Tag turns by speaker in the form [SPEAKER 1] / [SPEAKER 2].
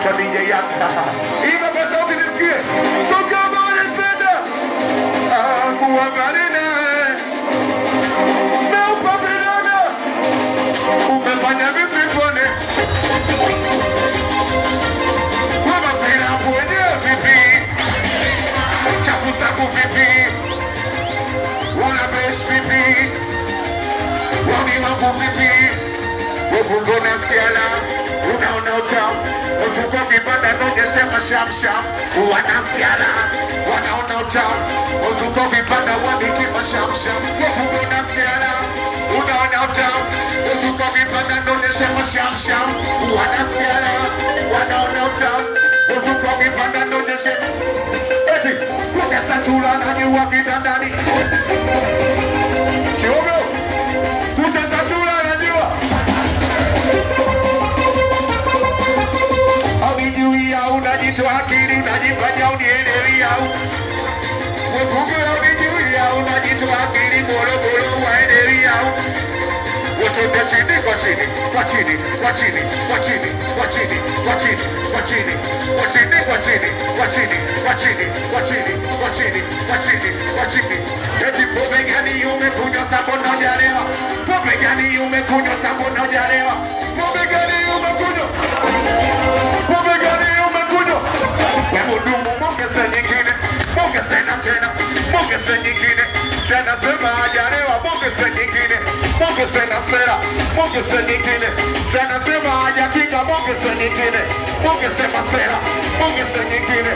[SPEAKER 1] anaitwa DJ Yaka. Ima kwa sauti nisikie. So kama unipenda, muangalie naye. Meupa vidana, umefanya visipone. Wama sila mwenye vipi, chafu saku vipi, wana besh vipi, wami wangu vipi. Ufungo nasikiala, unaona utamu. Ufungo vipanda nonyeshe mashamsham. Wanasikiala, wanaona utamu. Ufungo vipanda wadiki mashamsham. Ufungo nasikiala, unaona utamu. Ufungo vipanda nonyeshe mashamsham. Wanasikiala, wanaona utamu. Ufungo vipanda nonyeshe. Eti, kucheza chula na nyua kitandani. Chiogo, kucheza chula na nyua. Aujui au unajitoa akili, unajifanya unielewi au Wakumbe aujui au unajitoa akili, bolo waelewi au Watoto chini kwa chini, kwa chini, kwa chini, kwa chini, kwa chini, kwa chini, kwa chini, kwa chini, kwa chini, kwa chini, kwa chini, kwa chini, kwa chini, kwa chini, kwa chini. Eti pombe gani umekunywa sabona hujalewa? Pombe gani umekunywa sabona hujalewa? Pombe gani umekunywa? Pombe gani umekunywa? Wahudumu mwongeze nyingine, mwongeze na tena, mwongeze nyingine. Sena sema hajalewa, mwongeze nyingine, mwongeze na sera, mwongeze nyingine. Sena sema hajakinga, mwongeze nyingine, mwongeze masera, mwongeze nyingine.